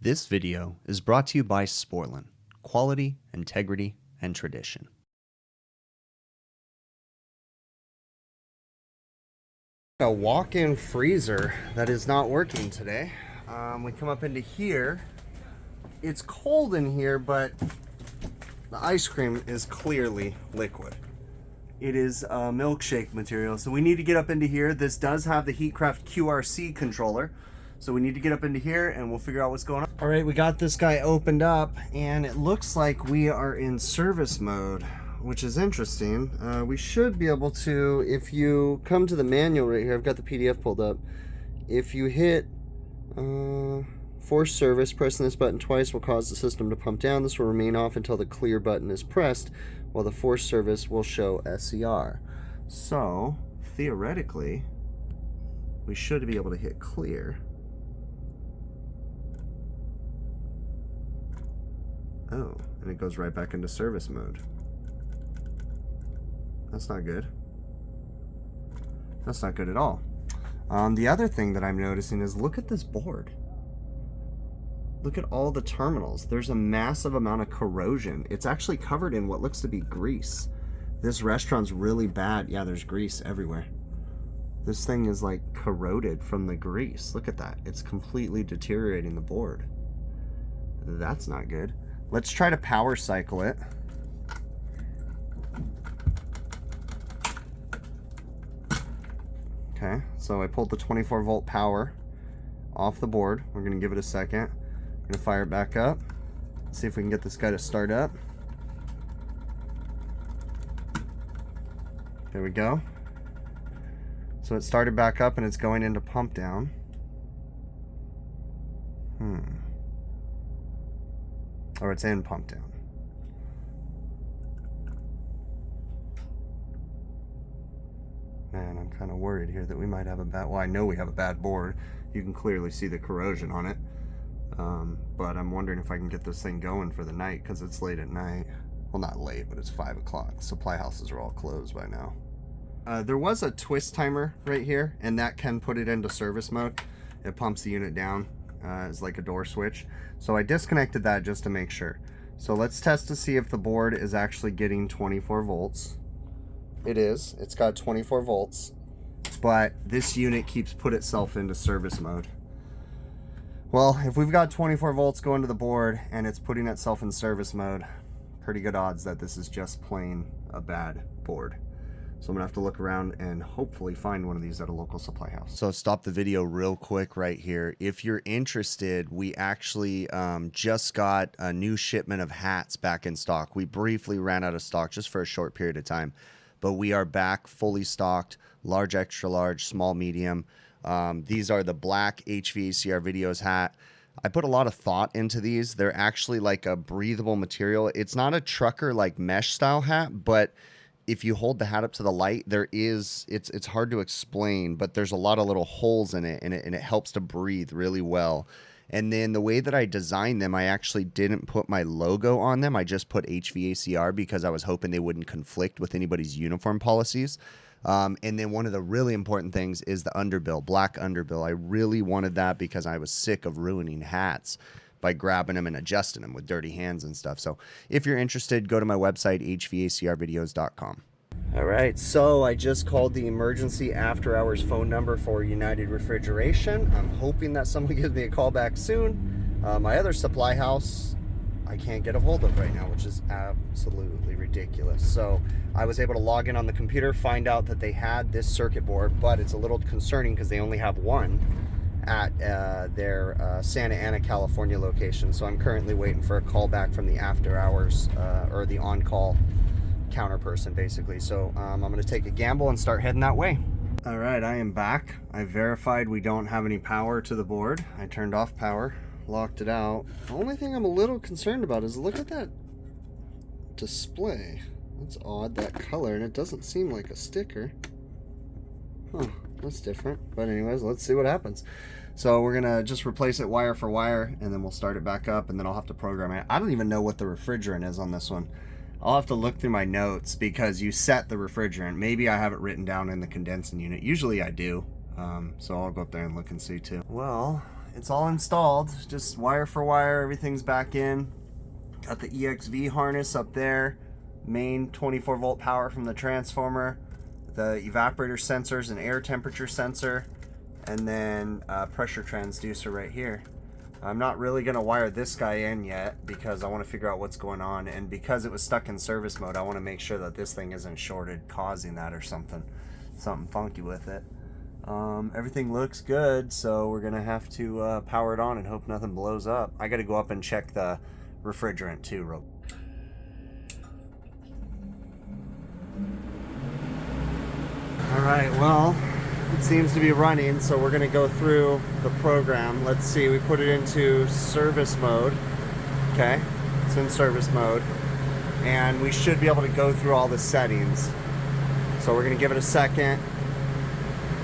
This video is brought to you by Sporlan, quality, integrity, and tradition. A walk-in freezer that is not working today. We come up into here. It's cold in here, but the ice cream is clearly liquid. It is a milkshake material, so we need to get up into here. This does have the Heatcraft QRC controller, so we need to get up into here and we'll figure out what's going on. All right, we got this guy opened up and it looks like we are in service mode, which is interesting. We should be able to, if you come to the manual right here, I've got the PDF pulled up. If you hit force service, pressing this button twice will cause the system to pump down. This will remain off until the clear button is pressed, while the force service will show SCR. So, theoretically, we should be able to hit clear. Oh, and it goes right back into service mode. That's not good. That's not good at all. The other thing that I'm noticing is look at this board. Look at all the terminals. There's a massive amount of corrosion. It's actually covered in what looks to be grease. This restaurant's really bad. Yeah, there's grease everywhere. This thing is like corroded from the grease. Look at that. It's completely deteriorating the board. That's not good. Let's try to power cycle it. Okay, so I pulled the 24 volt power off the board. We're gonna give it a second. I'm gonna fire it back up. See if we can get this guy to start up. There we go. So it started back up and it's going into pump down. Or it's in pump down. Man, I'm kind of worried here that we might have a bad, well, I know we have a bad board. You can clearly see the corrosion on it. But I'm wondering if I can get this thing going for the night because it's late at night. Well, not late, but it's 5 o'clock. Supply houses are all closed by now. There was a twist timer right here, and that can put it into service mode. It pumps the unit down. It's like a door switch. So I disconnected that just to make sure. So let's test to see if the board is actually getting 24 volts. It is. It's got 24 volts, but this unit keeps put itself into service mode. Well, if we've got 24 volts going to the board and it's putting itself in service mode, pretty good odds that this is just plain a bad board. So I'm gonna have to look around and hopefully find one of these at a local supply house. So stop the video real quick right here. If you're interested, we actually just got a new shipment of hats back in stock. We briefly ran out of stock just for a short period of time, but we are back fully stocked, large, extra large, small, medium. These are the black HVACR Videos hat. I put a lot of thought into these. They're actually like a breathable material. It's not a trucker like mesh style hat, but if you hold the hat up to the light, it's hard to explain, but there's a lot of little holes in it, and it helps to breathe really well. And then the way that I designed them, I actually didn't put my logo on them. I just put HVACR because I was hoping they wouldn't conflict with anybody's uniform policies. And then one of the really important things is the underbill, black underbill. I really wanted that because I was sick of ruining hats by grabbing them and adjusting them with dirty hands and stuff. So if you're interested, go to my website, hvacrvideos.com. All right, so I just called the emergency after hours phone number for United Refrigeration. I'm hoping that someone gives me a call back soon. My other supply house, I can't get a hold of right now, which is absolutely ridiculous. So I was able to log in on the computer, find out that they had this circuit board, but it's a little concerning because they only have one at their Santa Ana, California location. So I'm currently waiting for a call back from the after hours or the on-call counter person, basically. So I'm going to take a gamble and start heading that way. All right, I am back. I verified we don't have any power to the board. I turned off power, locked it out. The only thing I'm a little concerned about is look at that display. That's odd, that color, and it doesn't seem like a sticker. Huh, that's different. But anyways, let's see what happens. So we're gonna just replace it wire for wire, and then we'll start it back up, and then I'll have to program it. I don't even know what the refrigerant is on this one. I'll have to look through my notes because you set the refrigerant. Maybe I have it written down in the condensing unit. Usually I do. So I'll go up there and look and see too. Well, it's all installed, just wire for wire, everything's back in. Got the EXV harness up there, main 24 volt power from the transformer, the evaporator sensors and air temperature sensor, and then pressure transducer right here. I'm not really going to wire this guy in yet because I want to figure out what's going on, and because it was stuck in service mode, I want to make sure that this thing isn't shorted causing that or something funky with it. Everything looks good, so we're going to have to power it on and hope nothing blows up. I got to go up and check the refrigerant too real. Alright, well, it seems to be running, so we're going to go through the program. Let's see, we put it into service mode. Okay, it's in service mode, and we should be able to go through all the settings. So we're going to give it a second,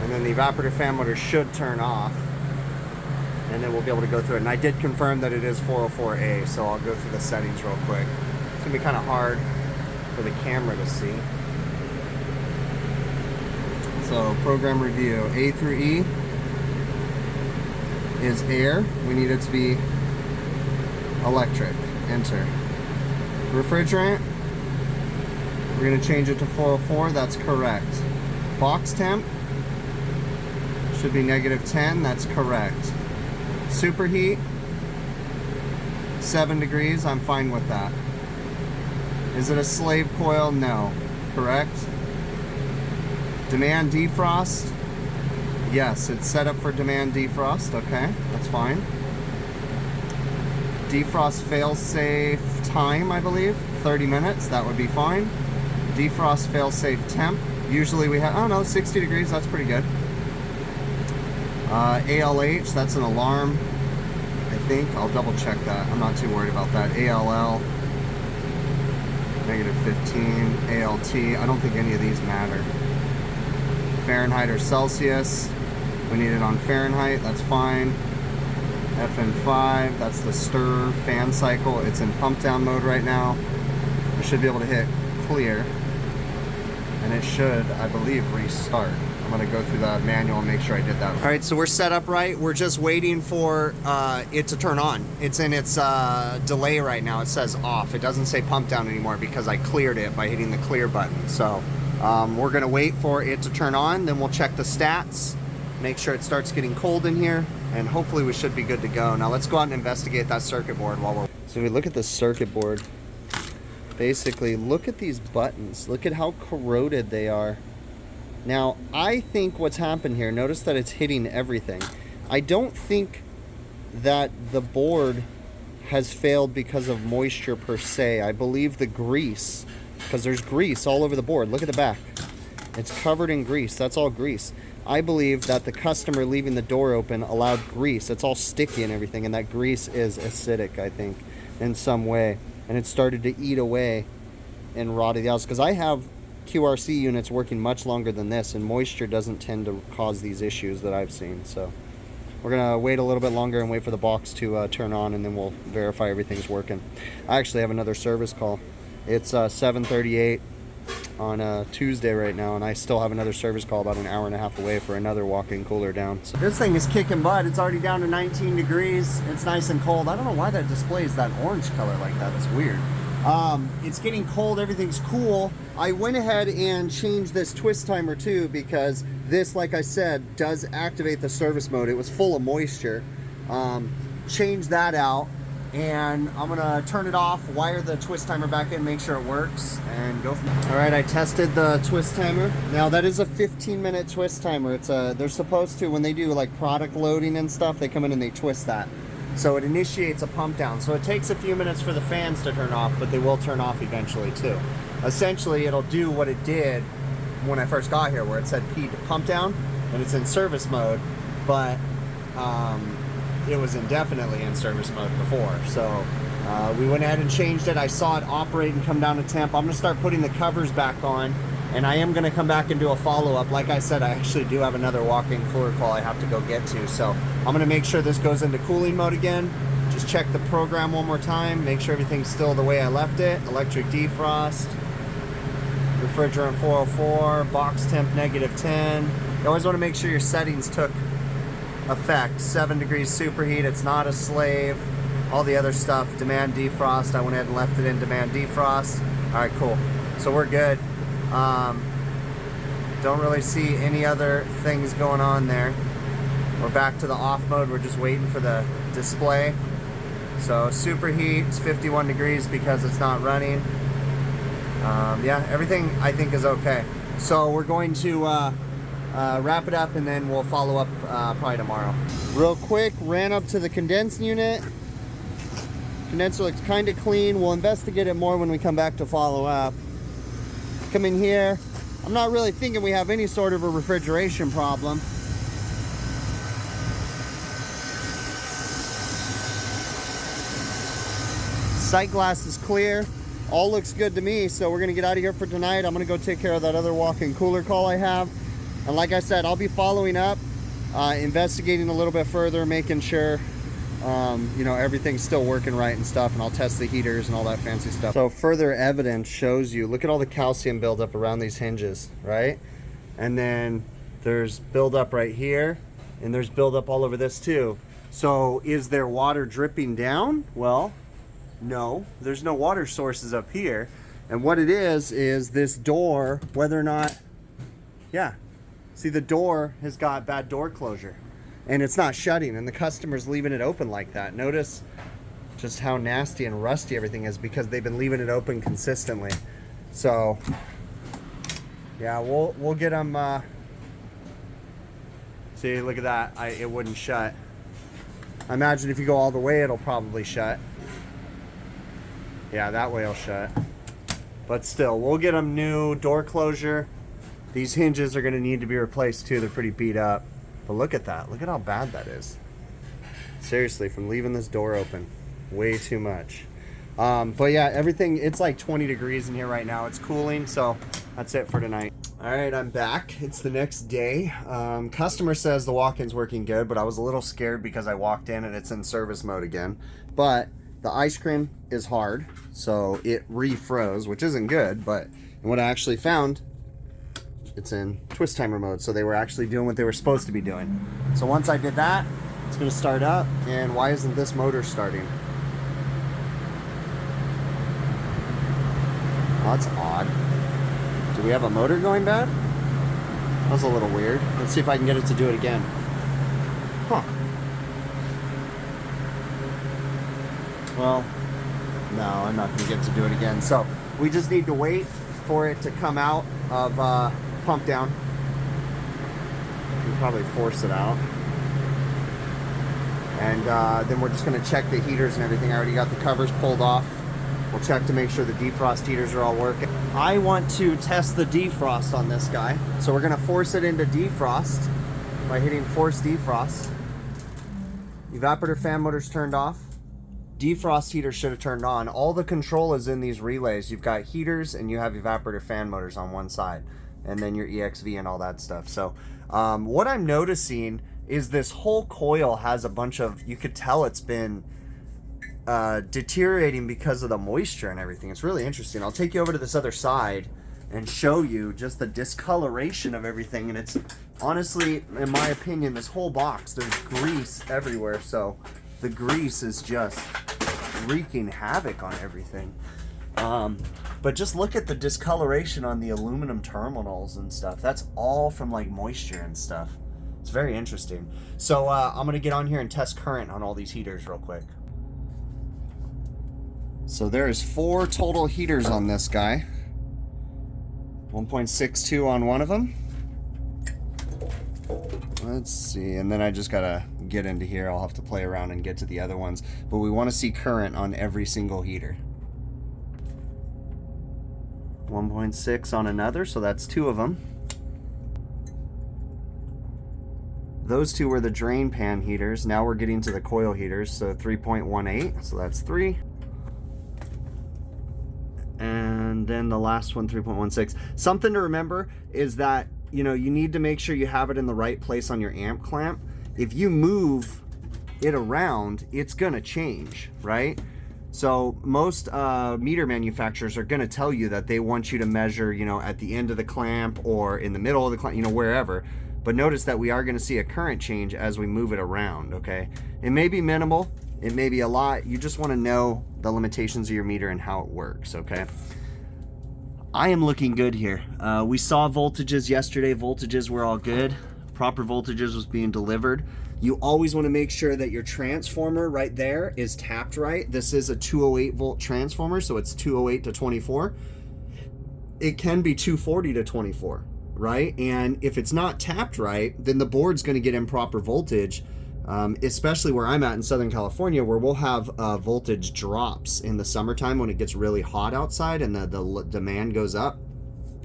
and then the evaporator fan motor should turn off, and then we'll be able to go through it. And I did confirm that it is 404A, so I'll go through the settings real quick. It's going to be kind of hard for the camera to see. So, program review. A through E is air. We need it to be electric. Enter. Refrigerant. We're going to change it to 404. That's correct. Box temp should be -10. That's correct. Superheat, 7 degrees. I'm fine with that. Is it a slave coil? No. Correct. Demand defrost. Yes, it's set up for demand defrost. Okay, that's fine. Defrost fail-safe time, I believe, 30 minutes. That would be fine. Defrost fail-safe temp. Usually we have, I don't know, 60 degrees. That's pretty good. ALH, that's an alarm, I think. I'll double check that. I'm not too worried about that. ALL, -15. ALT, I don't think any of these matter. Fahrenheit or Celsius, we need it on Fahrenheit, that's fine. FN5, that's the stir fan cycle. It's in pump down mode right now. We should be able to hit clear, and it should, I believe, restart. I'm gonna go through the manual and make sure I did that. All right, so we're set up right. We're just waiting for it to turn on. It's in its delay right now. It says off. It doesn't say pump down anymore because I cleared it by hitting the clear button. So we're gonna wait for it to turn on, then we'll check the stats, make sure it starts getting cold in here, and hopefully we should be good to go. Now let's go out and investigate that circuit board while we're... So we look at the circuit board. Basically, look at these buttons. Look at how corroded they are. Now, I think what's happened here, notice that it's hitting everything. I don't think that the board has failed because of moisture per se. I believe the grease, because there's grease all over the board. Look at the back. It's covered in grease. That's all grease. I believe that the customer leaving the door open allowed grease. It's all sticky and everything, and that grease is acidic, I think, in some way. And it started to eat away and rotted the house. Because I have QRC units working much longer than this, and moisture doesn't tend to cause these issues that I've seen. So we're gonna wait a little bit longer and wait for the box to turn on, and then we'll verify everything's working. I actually have another service call. It's 7:38 on a Tuesday right now, and I still have another service call about an hour and a half away for another walk-in cooler down. So this thing is kicking butt. It's already down to 19 degrees. It's nice and cold. I don't know why that displays that orange color like that. It's weird. It's getting cold, everything's cool. I went ahead and changed this twist timer too, because this, like I said, does activate the service mode. It was full of moisture. Change that out, and I'm gonna turn it off, wire the twist timer back in, make sure it works, and go from there. All right, I tested the twist timer. Now that is a 15-minute twist timer. It's they're supposed to, when they do like product loading and stuff, they come in and they twist that. So it initiates a pump down. So it takes a few minutes for the fans to turn off, but they will turn off eventually too. Essentially, it'll do what it did when I first got here, where it said P to pump down, and it's in service mode, but it was indefinitely in service mode before. So we went ahead and changed it. I saw it operate and come down to temp. I'm gonna start putting the covers back on, and I am gonna come back and do a follow-up. Like I said, I actually do have another walk-in cooler call I have to go get to. So I'm gonna make sure this goes into cooling mode again. Just check the program one more time, make sure everything's still the way I left it. Electric defrost, refrigerant 404, box temp -10. You always wanna make sure your settings took effect. 7 degrees superheat. It's not a slave. All the other stuff, demand defrost. I went ahead and left it in demand defrost. All right, cool. So we're good. Don't really see any other things going on there. We're back to the off mode. We're just waiting for the display. So superheat, it's 51 degrees because it's not running. Yeah, everything I think is okay. So we're going to wrap it up and then we'll follow up probably tomorrow. Real quick, ran up to the condense unit. Condenser looks kind of clean. We'll investigate it more when we come back to follow up. Come in here. I'm not really thinking we have any sort of a refrigeration problem. Sight glass is clear. All looks good to me, so we're gonna get out of here for tonight. I'm gonna go take care of that other walk-in cooler call I have. And like I said, I'll be following up, investigating a little bit further, making sure you know, everything's still working right and stuff, and I'll test the heaters and all that fancy stuff. So further evidence shows you, look at all the calcium buildup around these hinges, right? And then there's buildup right here, and there's buildup all over this too. So is there water dripping down? Well, no, there's no water sources up here. And what it is this door, whether or not, yeah, see the door has got bad door closure. And it's not shutting, and the customer's leaving it open like that. Notice just how nasty and rusty everything is because they've been leaving it open consistently. So yeah, we'll get them. See, look at that. It wouldn't shut. I imagine if you go all the way, it'll probably shut. Yeah, that way it'll shut. But still, we'll get them new door closure. These hinges are going to need to be replaced too. They're pretty beat up. But look at that. Look at how bad that is. Seriously, from leaving this door open. Way too much. But yeah, everything, it's like 20 degrees in here right now. It's cooling, so that's it for tonight. All right, I'm back. It's the next day. Customer says the walk-in's working good, but I was a little scared because I walked in and it's in service mode again. But the ice cream is hard, so it refroze, which isn't good. But what I actually found, it's in twist timer mode, so they were actually doing what they were supposed to be doing. So once I did that, it's going to start up. And why isn't this motor starting? Oh, that's odd. Do we have a motor going bad? That was a little weird. Let's see if I can get it to do it again. Huh. Well, no, I'm not going to get to do it again. So we just need to wait for it to come out of pump down. You can probably force it out. And then we're just going to check the heaters and everything. I already got the covers pulled off. We'll check to make sure the defrost heaters are all working. I want to test the defrost on this guy. So we're going to force it into defrost by hitting force defrost. Evaporator fan motor's turned off. Defrost heater should have turned on. All the control is in these relays. You've got heaters and you have evaporator fan motors on one side, and then your EXV and all that stuff. So what I'm noticing is this whole coil has a bunch of, you could tell it's been deteriorating because of the moisture and everything. It's really interesting. I'll take you over to this other side and show you just the discoloration of everything. And it's honestly, in my opinion, this whole box, there's grease everywhere. So the grease is just wreaking havoc on everything. But just look at the discoloration on the aluminum terminals and stuff. That's all from like moisture and stuff. It's very interesting. So I'm gonna get on here and test current on all these heaters real quick. So there's 4 total heaters on this guy. 1.62 on one of them. Let's see, and then I just gotta get into here. I'll have to play around and get to the other ones, but we want to see current on every single heater. 1.6 on another, so that's 2 of them. Those 2 were the drain pan heaters. Now we're getting to the coil heaters, so 3.18, so that's 3. And then the last one, 3.16. Something to remember is that, you know, you need to make sure you have it in the right place on your amp clamp. If you move it around, it's gonna change, right? So most meter manufacturers are gonna tell you that they want you to measure, you know, at the end of the clamp or in the middle of the clamp, you know, wherever. But notice that we are going to see a current change as we move it around, okay? It may be minimal, it may be a lot. You just want to know the limitations of your meter and how it works, okay? I am looking good here. We saw voltages yesterday. Voltages were all good. Proper voltages was being delivered. You always want to make sure that your transformer right there is tapped right. This is a 208 volt transformer, so it's 208 to 24. It can be 240 to 24, right? And if it's not tapped right, then the board's going to get improper voltage, especially where I'm at in Southern California, where we'll have voltage drops in the summertime when it gets really hot outside and the demand goes up.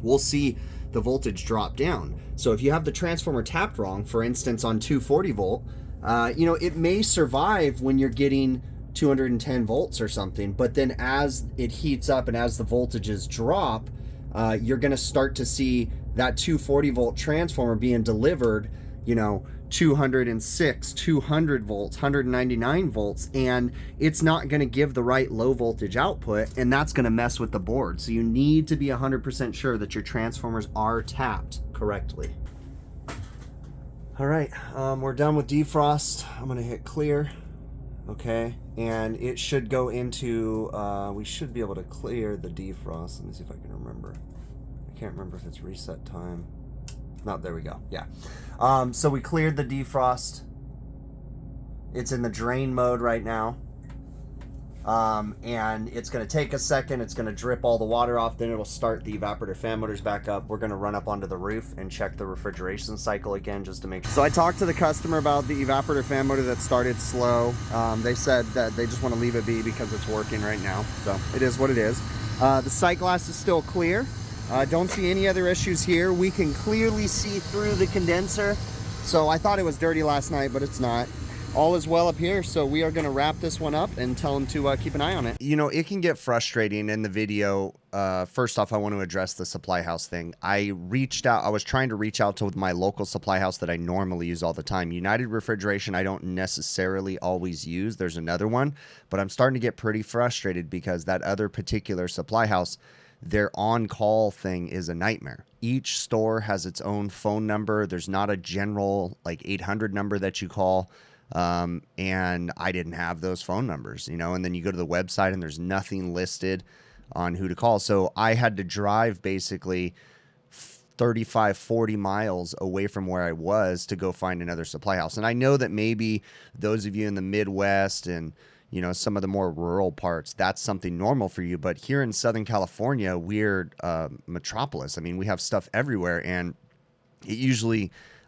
We'll see the voltage drop down. So if you have the transformer tapped wrong, for instance on 240 volt, it may survive when you're getting 210 volts or something, but then as it heats up and as the voltages drop, you're going to start to see that 240 volt transformer being delivered, 206, 200 volts, 199 volts, and it's not going to give the right low voltage output, and that's going to mess with the board. So you need to be 100% sure that your transformers are tapped correctly. All right, we're done with defrost. I'm going to hit clear, okay, and it should go into, we should be able to clear the defrost. Let me see if I can remember. I can't remember if it's reset time. No, there we go. Yeah. So we cleared the defrost. It's in the drain mode right now. And it's going to take a second. It's going to drip all the water off. Then it'll start the evaporator fan motors back up. We're going to run up onto the roof and check the refrigeration cycle again just to make sure. So I talked to the customer about the evaporator fan motor that started slow. They said that they just want to leave it be because it's working right now. So it is what it is. The sight glass is still clear. Don't see any other issues here. We can clearly see through the condenser. So I thought it was dirty last night, but it's not. All is well up here, so we are going to wrap this one up and tell them to keep an eye on it. It can get frustrating in the video. First off, I want to address the supply house thing. I was trying to reach out to my local supply house that I normally use all the time. United Refrigeration, I don't necessarily always use. There's another one, but I'm starting to get pretty frustrated because that other particular supply house, their on-call thing is a nightmare. Each store has its own phone number. There's not a general 800 number that you call. And I didn't have those phone numbers, and then you go to the website and there's nothing listed on who to call. So I had to drive basically 35, 40 miles away from where I was to go find another supply house. And I know that maybe those of you in the Midwest and some of the more rural parts, that's something normal for you. But here in Southern California, we're metropolis. I mean, we have stuff everywhere. And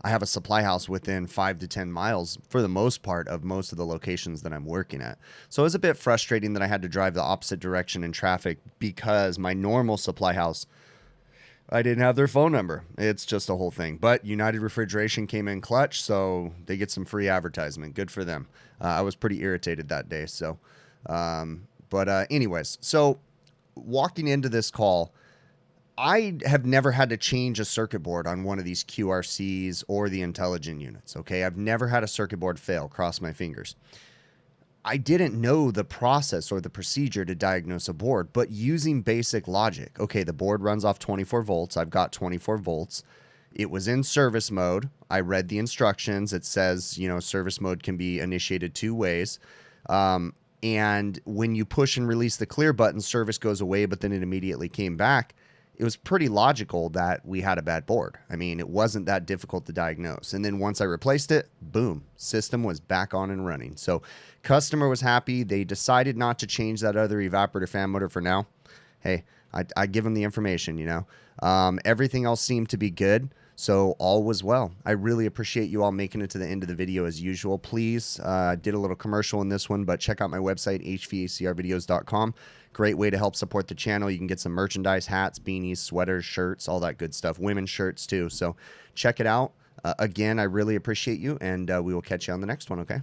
I have a supply house within 5 to 10 miles for the most part of most of the locations that I'm working at. So it was a bit frustrating that I had to drive the opposite direction in traffic because my normal supply house, I didn't have their phone number. It's just a whole thing. But United Refrigeration came in clutch, so they get some free advertisement. Good for them. I was pretty irritated that day. So, anyways, so walking into this call, I have never had to change a circuit board on one of these QRCs or the intelligent units. Okay, I've never had a circuit board fail. Cross my fingers. I didn't know the process or the procedure to diagnose a board, but using basic logic. Okay, the board runs off 24 volts. I've got 24 volts. It was in service mode. I read the instructions. It says, service mode can be initiated 2 ways. And when you push and release the clear button, service goes away, but then it immediately came back. It was pretty logical that we had a bad board. I mean, it wasn't that difficult to diagnose. And then once I replaced it, boom, system was back on and running. So customer was happy. They decided not to change that other evaporator fan motor for now. Hey, I give them the information, Everything else seemed to be good. So all was well. I really appreciate you all making it to the end of the video as usual. Please, did a little commercial in this one, but check out my website, hvacrvideos.com. Great way to help support the channel. You can get some merchandise, hats, beanies, sweaters, shirts, all that good stuff. Women's shirts too. So check it out. Again, I really appreciate you, and we will catch you on the next one, okay?